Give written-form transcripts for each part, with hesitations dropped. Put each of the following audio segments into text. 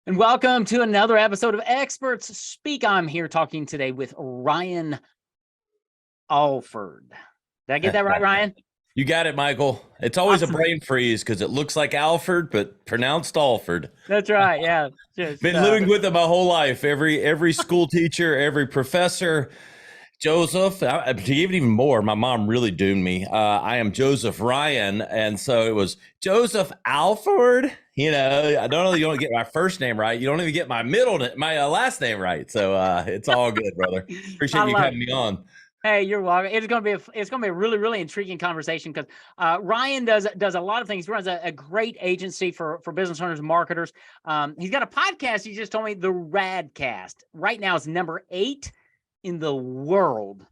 And welcome to another episode of Experts Speak. I'm here talking today with Ryan Alford. Did I get that right, Ryan? You got it, Michael. It's always a brain freeze because it looks like Alford, but pronounced Alford. That's right. Yeah. Been living with it my whole life. Every school teacher, every professor. Joseph, even more. My mom really doomed me. I am Joseph Ryan, and so it was Joseph Alford. You know, I don't only get my first name right, you don't even get my last name right. So it's all good, brother. Appreciate you having me on. Hey, you're welcome. It's gonna be a really, really intriguing conversation because Ryan does a lot of things. He runs a great agency for business owners and marketers. He's got a podcast. He just told me, the Radcast. Right now, it's number 8 in the world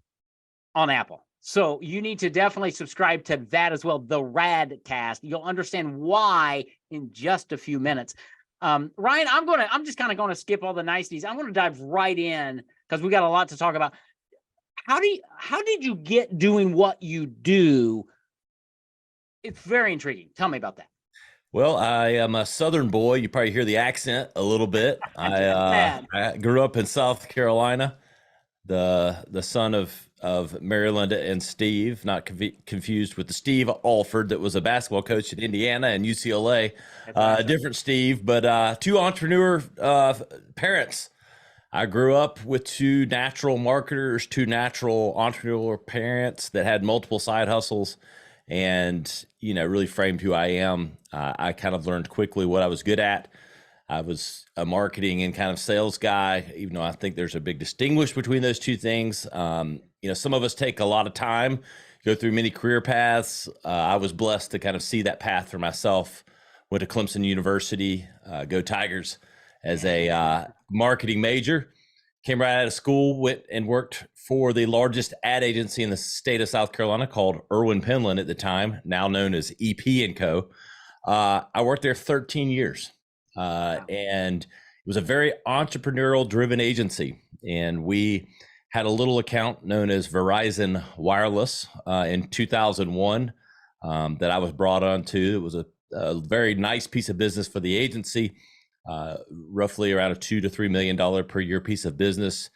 on Apple. So you need to definitely subscribe to that as well, the Radcast. You'll understand why in just a few minutes. Ryan, I'm just kind of going to skip all the niceties. I'm going to dive right in because we got a lot to talk about. How did you get doing what you do? It's very intriguing. Tell me about that. Well, I am a Southern boy. You probably hear the accent a little bit. I grew up in South Carolina, the son of Maryland and Steve, not confused with the Steve Alford that was a basketball coach at Indiana and UCLA. Different Steve, but two entrepreneur parents. I grew up with two natural marketers, two natural entrepreneur parents that had multiple side hustles, and really framed who I am. I kind of learned quickly what I was good at. I was a marketing and kind of sales guy, even though I think there's a big distinguish between those two things. Some of us take a lot of time, go through many career paths. I was blessed to kind of see that path for myself. Went to Clemson University, go Tigers, as a marketing major. Came right out of school, went and worked for the largest ad agency in the state of South Carolina called Irwin Penland at the time, now known as EP & Co. I worked there 13 years. And it was a very entrepreneurial driven agency. And we had a little account known as Verizon Wireless in 2001 that I was brought on to. It was a very nice piece of business for the agency, roughly around a $2 to $3 million per year piece of business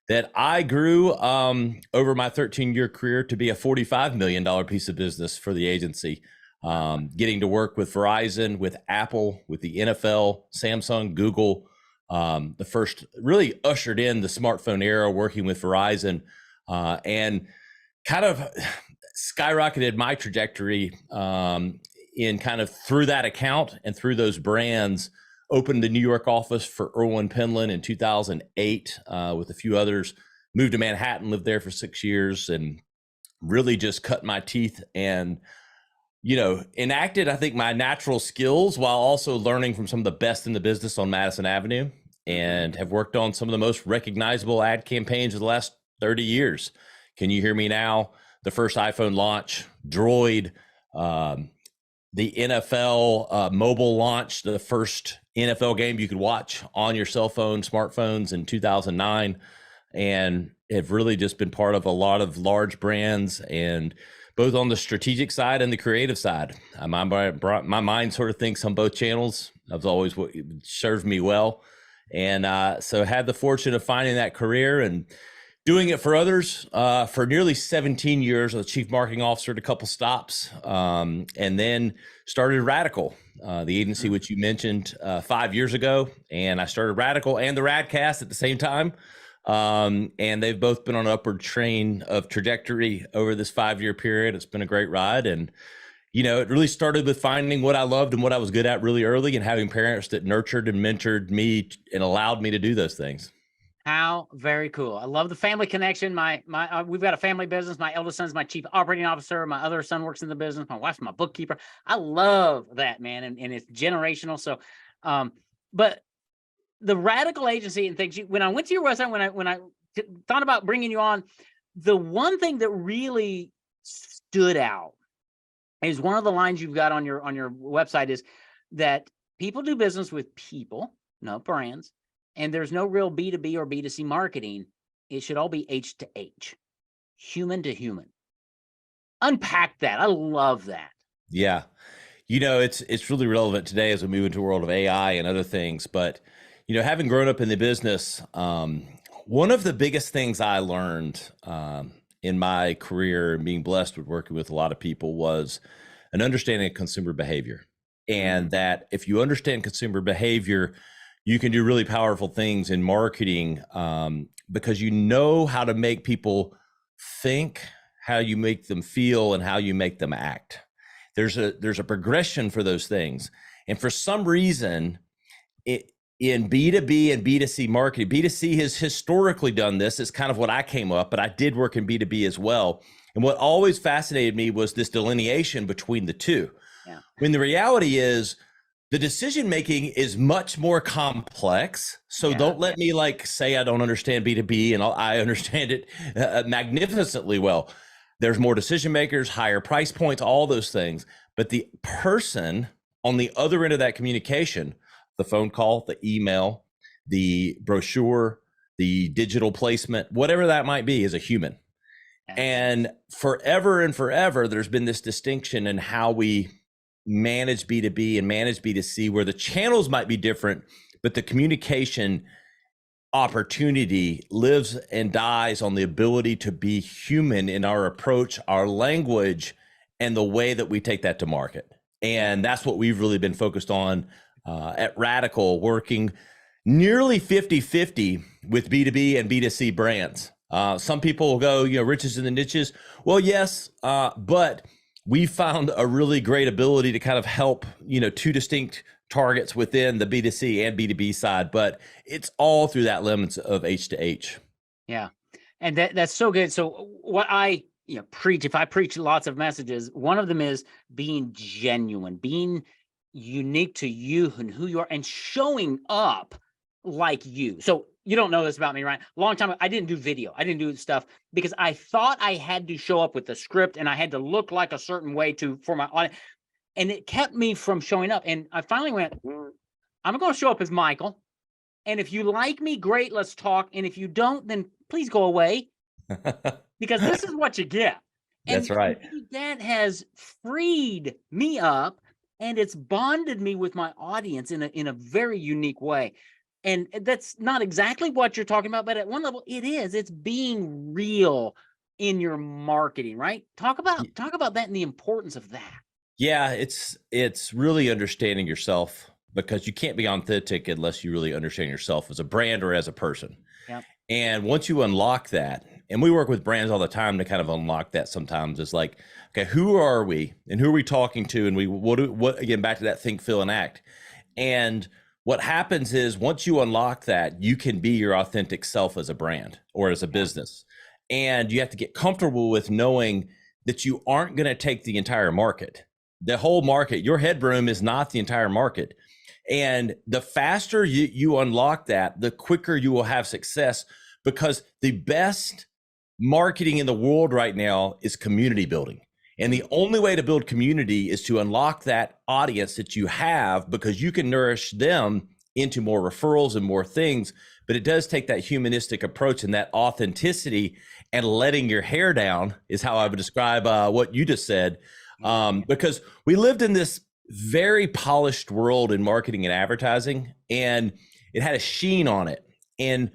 that I grew over my 13-year career to be a $45 million piece of business for the agency. Getting to work with Verizon, with Apple, with the NFL, Samsung, Google, the first really ushered in the smartphone era, working with Verizon, and kind of skyrocketed my trajectory in kind of through that account and through those brands. Opened the New York office for Irwin Penland in 2008 with a few others. Moved to Manhattan, lived there for 6 years, and really just cut my teeth and enacted, I think, my natural skills while also learning from some of the best in the business on Madison Avenue, and have worked on some of the most recognizable ad campaigns of the last 30 years. Can you hear me now? The first iPhone launch, Droid, the NFL mobile launch, the first NFL game you could watch on your cell phone, smartphones in 2009, and have really just been part of a lot of large brands, and both on the strategic side and the creative side. My mind sort of thinks on both channels. That's always what served me well. And so had the fortune of finding that career and doing it for others for nearly 17 years. I was chief marketing officer at a couple stops, and then started Radical, the agency which you mentioned 5 years ago. And I started Radical and the Radcast at the same time. And they've both been on an upward train of trajectory over this 5-year period. It's been a great ride. And, it really started with finding what I loved and what I was good at really early, and having parents that nurtured and mentored me and allowed me to do those things. How very cool. I love the family connection. We've got a family business. My eldest son's my chief operating officer. My other son works in the business. My wife's my bookkeeper. I love that, man. And it's generational. So, but the Radical agency and things, when I went to your website, when I thought about bringing you on, the one thing that really stood out is one of the lines you've got on your website is that people do business with people, not brands. And there's no real B2B or B2C marketing. It should all be H to H, human to human. Unpack that. I love that. Yeah. It's really relevant today as we move into a world of AI and other things. But, having grown up in the business, one of the biggest things I learned in my career and being blessed with working with a lot of people was an understanding of consumer behavior. And that if you understand consumer behavior, you can do really powerful things in marketing because you know how to make people think, how you make them feel, and how you make them act. There's a progression for those things. And for some reason, in B2B and B2C marketing, B2C has historically done this. It's kind of what I came up, but I did work in B2B as well. And what always fascinated me was this delineation between the two. Yeah. When the reality is the decision-making is much more complex. So don't let me say I don't understand B2B, and I understand it magnificently well. There's more decision makers, higher price points, all those things. But the person on the other end of that communication, the phone call, the email, the brochure, the digital placement, whatever that might be, is a human. And forever and forever, there's been this distinction in how we manage B2B and manage B2C, where the channels might be different, but the communication opportunity lives and dies on the ability to be human in our approach, our language, and the way that we take that to market. And that's what we've really been focused on at Radical, working nearly 50-50 with B2B and B2C brands. Some people will go, riches in the niches. Well, yes, but we found a really great ability to kind of help, two distinct targets within the B2C and B2B side, but it's all through that lens of H to H. Yeah. And that's so good. So what I preach, if I preach lots of messages, one of them is being genuine, being unique to you and who you are, and showing up like you. So you don't know this about me, right? Long time, I didn't do video. I didn't do stuff because I thought I had to show up with the script and I had to look like a certain way for my audience. And it kept me from showing up. And I finally went, I'm going to show up as Michael. And if you like me, great, let's talk. And if you don't, then please go away because this is what you get. And that's right. That has freed me up, and it's bonded me with my audience in a very unique way. And that's not exactly what you're talking about, but at one level it is. It's being real in your marketing, right? Talk about that and the importance of that. Yeah, it's really understanding yourself, because you can't be authentic unless you really understand yourself as a brand or as a person. Yep. And once you unlock that, and we work with brands all the time to kind of unlock that sometimes, it's like, okay, who are we and who are we talking to? And what again, back to that think, feel, and act. And what happens is once you unlock that, you can be your authentic self as a brand or as a business. And you have to get comfortable with knowing that you aren't going to take the entire market. The whole market, your headroom is not the entire market. And the faster you unlock that, the quicker you will have success, because the best marketing in the world right now is community building. And the only way to build community is to unlock that audience that you have, because you can nourish them into more referrals and more things. But it does take that humanistic approach and that authenticity, and letting your hair down is how I would describe what you just said. Because we lived in this very polished world in marketing and advertising, and it had a sheen on it. And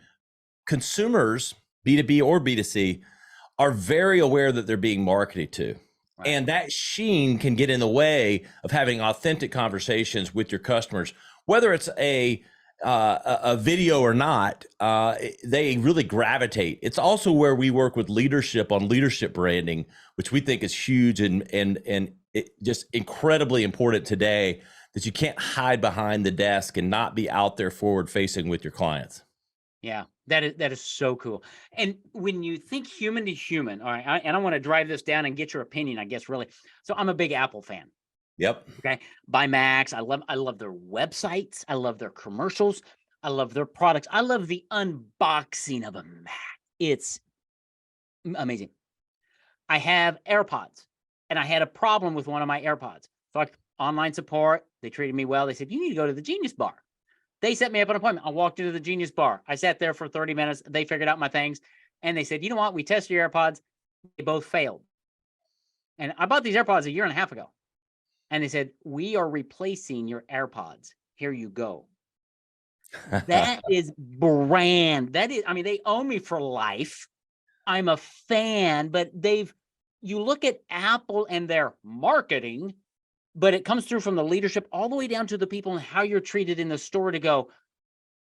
consumers, B2B or B2C, are very aware that they're being marketed to. Right. And that sheen can get in the way of having authentic conversations with your customers, whether it's a video or not. They really gravitate. It's also where we work with leadership on leadership branding, which we think is huge and just incredibly important today, that you can't hide behind the desk and not be out there forward facing with your clients. Yeah, that is so cool. And when you think human to human, all right, and I want to drive this down and get your opinion, I guess, really. So I'm a big Apple fan. Yep. Okay. By Max. I love their websites. I love their commercials. I love their products. I love the unboxing of a Mac. It's amazing. I have AirPods, and I had a problem with one of my AirPods. So online support, they treated me well. They said, you need to go to the Genius Bar. They set me up an appointment. I walked into the Genius Bar. I sat there for 30 minutes. They figured out my things. And they said, you know what? We tested your AirPods. They both failed. And I bought these AirPods a year and a half ago. And they said, we are replacing your AirPods. Here you go. That is brand. That is, I mean, they own me for life. I'm a fan, but you look at Apple and their marketing, but it comes through from the leadership all the way down to the people and how you're treated in the store to go,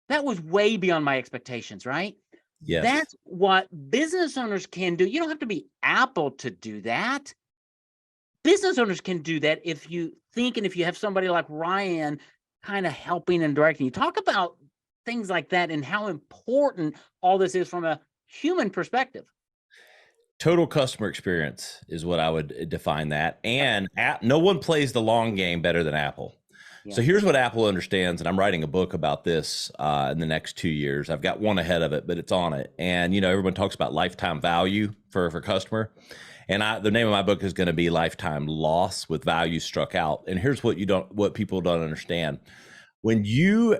that was way beyond my expectations, right? Yes. That's what business owners can do. You don't have to be Apple to do that. Business owners can do that if you think, and if you have somebody like Ryan kind of helping and directing you. Talk about things like that and how important all this is from a human perspective. Total customer experience is what I would define that. And no one plays the long game better than Apple. Yeah. So here's what Apple understands, and I'm writing a book about this in the next 2 years. I've got one ahead of it, but it's on it. And, you know, everyone talks about lifetime value for customer. And the name of my book is going to be Lifetime Loss with Value Struck Out. And here's what people don't understand. When you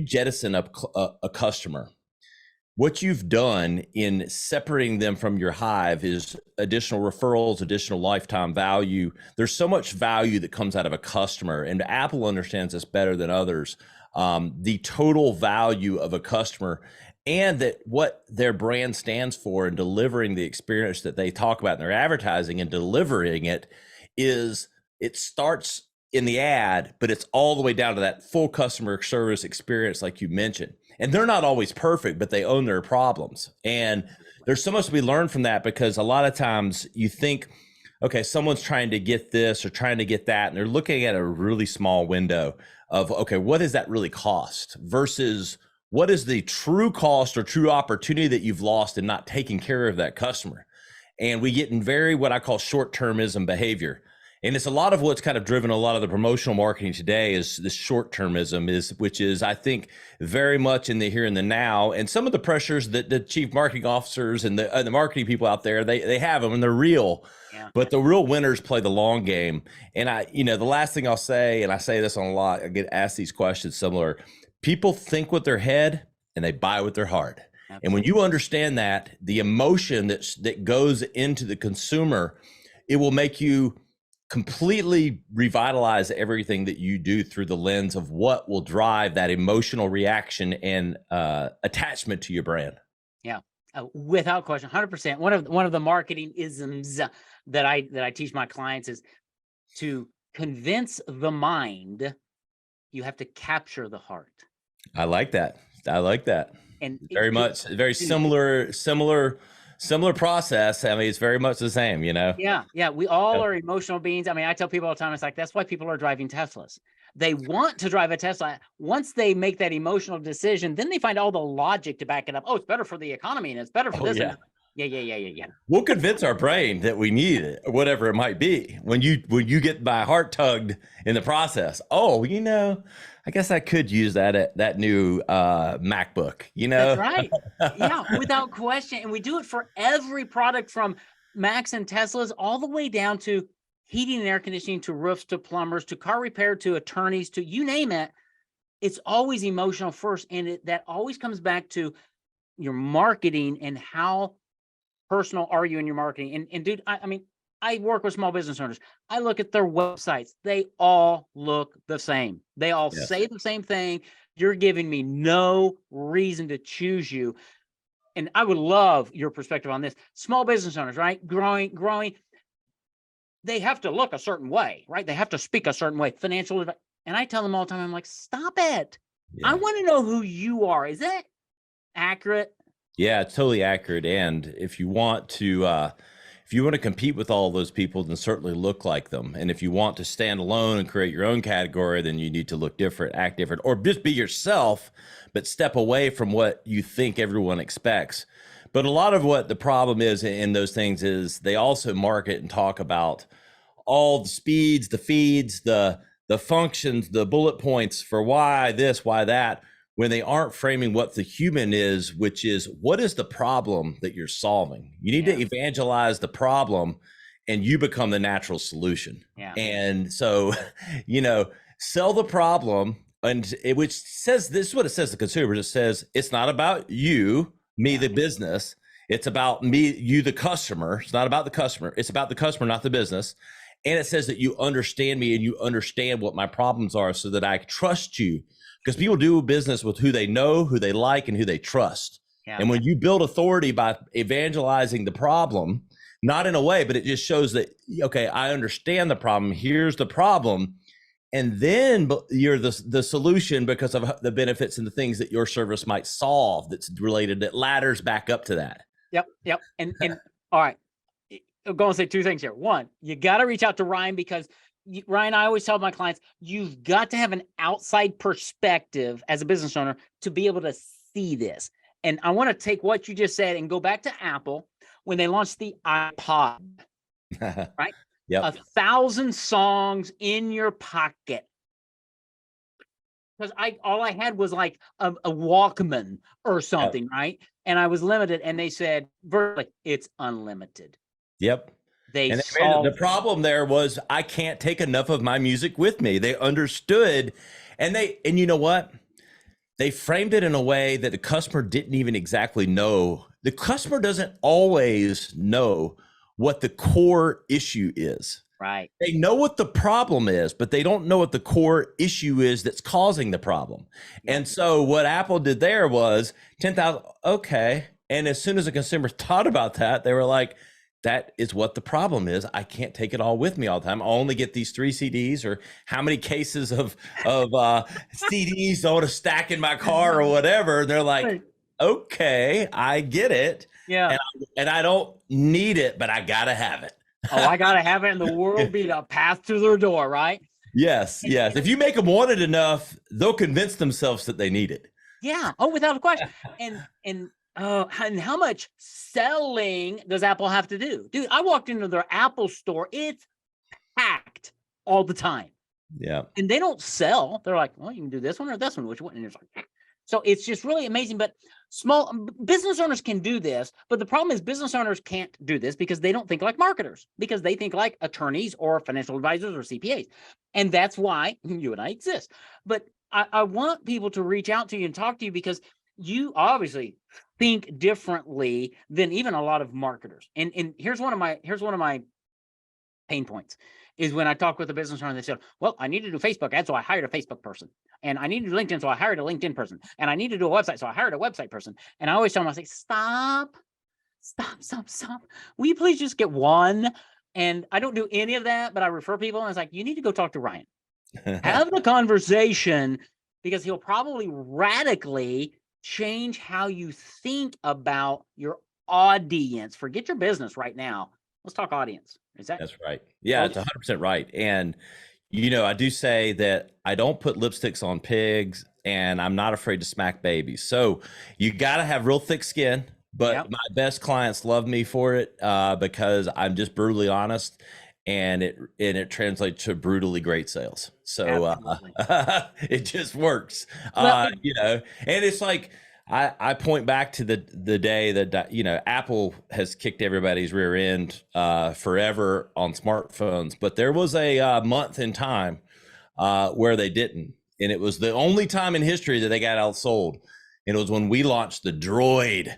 jettison up a customer, what you've done in separating them from your hive is additional referrals, additional lifetime value. There's so much value that comes out of a customer, and Apple understands this better than others. The total value of a customer, and that what their brand stands for in delivering the experience that they talk about in their advertising and delivering it starts in the ad, but it's all the way down to that full customer service experience, like you mentioned. And they're not always perfect, but they own their problems. And there's so much to be learned from that, because a lot of times you think, okay, someone's trying to get this or trying to get that, and they're looking at a really small window of, okay, what does that really cost versus what is the true cost or true opportunity that you've lost in not taking care of that customer. And we get in very, what I call short-termism behavior. And it's a lot of what's kind of driven a lot of the promotional marketing today is this short-termism, which is, I think, very much in the here and the now. And some of the pressures that the chief marketing officers and the marketing people out there, they have them and they're real. Yeah. But the real winners play the long game. And the last thing I'll say, and I say this on a lot, I get asked these questions similar. People think with their head and they buy with their heart. Absolutely. And when you understand that, the emotion that goes into the consumer, it will make you completely revitalize everything that you do through the lens of what will drive that emotional reaction and attachment to your brand. Yeah, without question, 100%. One of the marketing isms that I teach my clients is to convince the mind, you have to capture the heart. I like that. And very similar process. I mean, it's very much the same, you know? Yeah. We all are emotional beings. I mean, I tell people all the time, it's like, that's why people are driving Teslas. They want to drive a Tesla. Once they make that emotional decision, then they find all the logic to back it up. Oh, it's better for the economy and it's better for this. Yeah. We'll convince our brain that we need it, whatever it might be. When you get my heart tugged in the process, I guess I could use that new MacBook, That's right. Yeah, without question. And we do it for every product, from Macs and Teslas all the way down to heating and air conditioning, to roofs, to plumbers, to car repair, to attorneys, to you name it. It's always emotional first. And that always comes back to your marketing and how personal are you in your marketing. And dude, I work with small business owners. I look at their websites. They all look the same. They all say the same thing. You're giving me no reason to choose you. And I would love your perspective on this. Small business owners, right? Growing. They have to look a certain way, right? They have to speak a certain way. Financial advice. And I tell them all the time, I'm like, stop it. Yeah. I want to know who you are. Is that accurate? Yeah, it's totally accurate. And if you want to compete with all those people, then certainly look like them. And if you want to stand alone and create your own category, then you need to look different, act different, or just be yourself, but step away from what you think everyone expects. But a lot of what the problem is in those things is they also market and talk about all the speeds, the feeds, the functions, the bullet points for why this, why that, when they aren't framing what the human is, which is, what is the problem that you're solving? You need to evangelize the problem and you become the natural solution. Yeah. And so, sell the problem, which says, this is what it says to consumers. It says, it's not about you, me, the business. It's about me, you, the customer. It's not about the customer. It's about the customer, not the business. And it says that you understand me and you understand what my problems are so that I trust you because people do business with who they know, who they like, and who they trust. Yeah. And when you build authority by evangelizing the problem, not in a way, but it just shows that, okay, I understand the problem. Here's the problem. And then you're the solution because of the benefits and the things that your service might solve that's related, that ladders back up to that. Yep. And all right, I'm going to say two things here. One, you got to reach out to Ryan because Ryan, I always tell my clients, you've got to have an outside perspective as a business owner to be able to see this. And I want to take what you just said and go back to Apple when they launched the iPod, right? Yep. 1,000 songs in your pocket. Because all I had was like a Walkman or something, right? And I was limited. And they said, virtually, it's unlimited. Yep. And the problem there was I can't take enough of my music with me. They understood, and you know what? They framed it in a way that the customer didn't even exactly know. The customer doesn't always know what the core issue is. Right. They know what the problem is, but they don't know what the core issue is that's causing the problem. Yeah. And so what Apple did there was 10,000. Okay. And as soon as the consumer thought about that, they were like, that is what the problem is. I can't take it all with me all the time. I only get these 3 CDs, or how many cases of CDs I want to stack in my car or whatever. They're like, okay, I get it. Yeah. And I don't need it, but I got to have it. Oh, I got to have it, and the world be the path to their door, right? Yes. If you make them want it enough, they'll convince themselves that they need it. Yeah. Oh, without a question. And how much selling does Apple have to do? Dude, I walked into their Apple store. It's packed all the time. Yeah. And they don't sell. They're like, well, you can do this one or this one. Which one? And it's like, so it's just really amazing. But small business owners can do this. But the problem is business owners can't do this because they don't think like marketers, because they think like attorneys or financial advisors or CPAs. And that's why you and I exist. But I want people to reach out to you and talk to you because you obviously think differently than even a lot of marketers. And here's one of my pain points is when I talk with a business owner, they said, well, I need to do Facebook ads, so I hired a Facebook person. And I need to do LinkedIn, so I hired a LinkedIn person. And I need to do a website, so I hired a website person. And I always tell them, I say, stop. Will you please just get one? And I don't do any of that, but I refer people, and it's like, you need to go talk to Ryan. Have the conversation, because he'll probably radically change how you think about your audience. Forget your business right now. Let's talk audience. That's right. Yeah, it's 100% right. And, I do say that I don't put lipsticks on pigs, and I'm not afraid to smack babies. So you got to have real thick skin, but my best clients love me for it because I'm just brutally honest, and it translates to brutally great sales. So it just works, and it's like, I point back to the day that, Apple has kicked everybody's rear end forever on smartphones, but there was a month in time where they didn't. And it was the only time in history that they got outsold. And it was when we launched the Droid,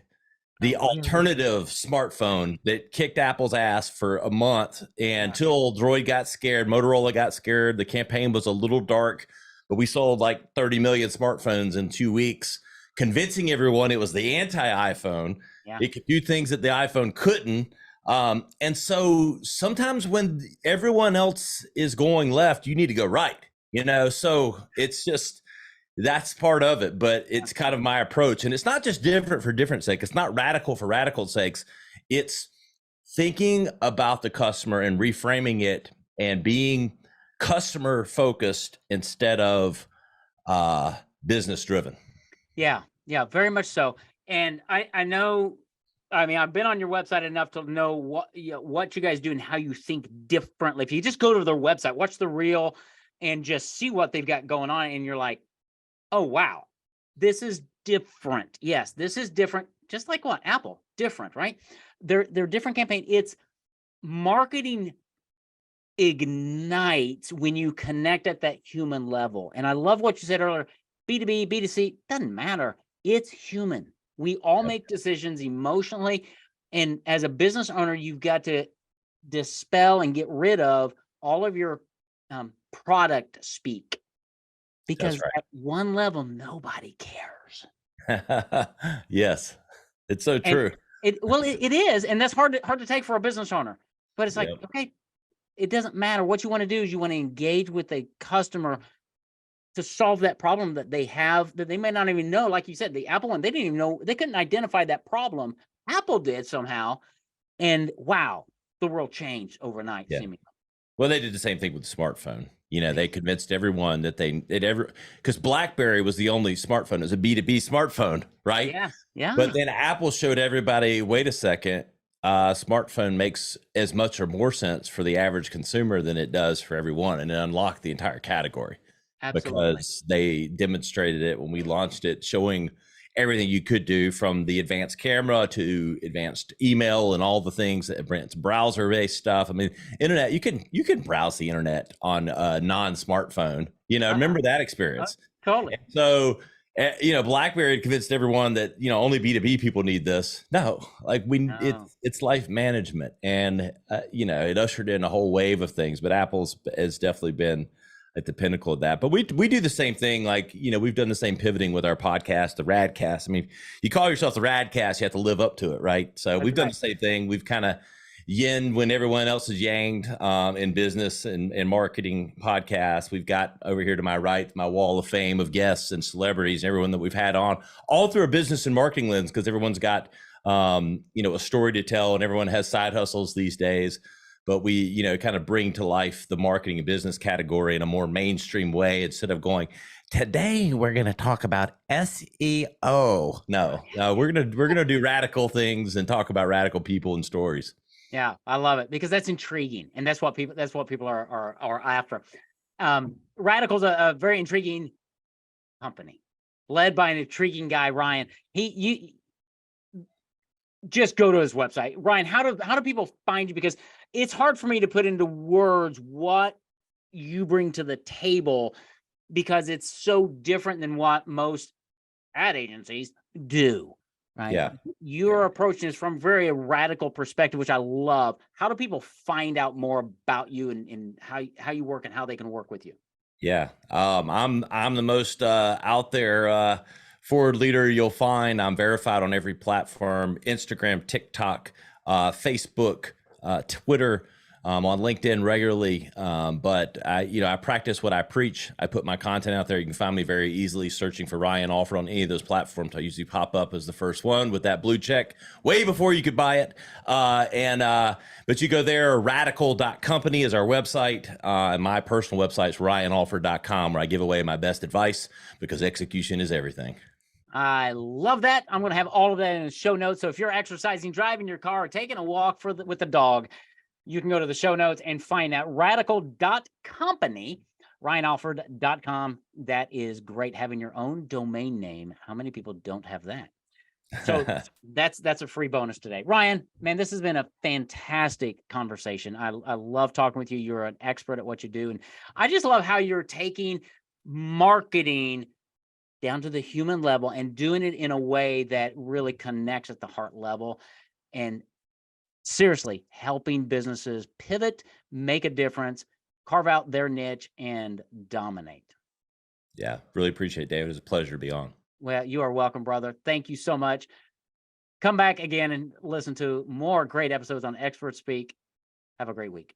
the alternative smartphone that kicked Apple's ass for a month, until Droid got scared, Motorola got scared. The campaign was a little dark, but we sold like 30 million smartphones in 2 weeks, convincing everyone it was the anti-iPhone. Yeah. It could do things that the iPhone couldn't. And so sometimes when everyone else is going left, you need to go right, so it's just, that's part of it, but it's kind of my approach. And it's not just different for different sake. It's not radical for radical sakes. It's thinking about the customer and reframing it and being customer focused instead of business driven. Yeah, very much so. And I know, I've been on your website enough to know what you guys do and how you think differently. If you just go to their website, watch the reel and just see what they've got going on, and you're like, oh, wow, this is different. Yes, this is different. Just like what? Apple, different, right? They're different campaign. It's marketing ignites when you connect at that human level. And I love what you said earlier, B2B, B2C, doesn't matter. It's human. We all make decisions emotionally. And as a business owner, you've got to dispel and get rid of all of your product speak. because at one level, nobody cares. Yes, it's so And true. it is, and that's hard to take for a business owner. But it's like, Yep. okay, it doesn't matter. What you want to do is you want to engage with a customer to solve that problem that they have that they may not even know. Like you said, the Apple one, they didn't even know, they couldn't identify that problem. Apple did somehow, and wow, the world changed overnight. Yeah. Seemingly. Well, they did the same thing with the smartphone. You know, they convinced everyone that they'd ever, because BlackBerry was the only smartphone. It was a B2B smartphone, right? Yeah, yeah. But then Apple showed everybody, wait a second, smartphone makes as much or more sense for the average consumer than it does for everyone, and it unlocked the entire category. Absolutely. Because they demonstrated it when we launched it, showing everything you could do, from the advanced camera to advanced email and all the things, that advanced browser-based stuff. I mean, internet, you can browse the internet on a non-smartphone. You know, remember that experience? Totally. So, you know, BlackBerry convinced everyone that, you know, only B2B people need this. No, like it's life management, and you know, it ushered in a whole wave of things. But Apple's has definitely been at the pinnacle of that. But we do the same thing. Like, you know, we've done the same pivoting with our podcast, the Radcast. I mean, you call yourself the Radcast, you have to live up to it, right? So we've done the same thing. We've kind of yin when everyone else is yanged in business and marketing podcasts. We've got over here to my right, my wall of fame of guests and celebrities, and everyone that we've had on, all through a business and marketing lens, because everyone's got, you know, a story to tell, and everyone has side hustles these days. But we, you know, kind of bring to life the marketing and business category in a more mainstream way, instead of going, today we're going to talk about SEO. No, we're going to do radical things and talk about radical people and stories. Yeah, I love it, because that's intriguing, and that's what people are after. Radical's a very intriguing company, led by an intriguing guy, Ryan. You just go to his website, Ryan. How do people find you? Because it's hard for me to put into words what you bring to the table, because it's so different than what most ad agencies do. Right. Yeah. You're approaching this from a very radical perspective, which I love. How do people find out more about you and how you work and how they can work with you? Yeah. I'm the most out there forward leader you'll find. I'm verified on every platform: Instagram, TikTok, Facebook, Twitter. On LinkedIn regularly, but I practice what I preach. I put my content out there. You can find me very easily searching for Ryan Alford on any of those platforms. I usually pop up as the first one with that blue check way before you could buy it. But you go there, radical.company is our website. And my personal website is ryanalford.com, where I give away my best advice, because execution is everything. I love that. I'm going to have all of that in the show notes. So if you're exercising, driving your car, or taking a walk with the dog, you can go to the show notes and find out radical.company, ryanalford.com. That is great, having your own domain name. How many people don't have that? So that's a free bonus today. Ryan, man, this has been a fantastic conversation. I love talking with you. You're an expert at what you do. And I just love how you're taking marketing down to the human level and doing it in a way that really connects at the heart level, and seriously helping businesses pivot, make a difference, carve out their niche, and dominate. Yeah, really appreciate it, David. It was a pleasure to be on. Well, you are welcome, brother. Thank you so much. Come back again and listen to more great episodes on Expert Speak. Have a great week.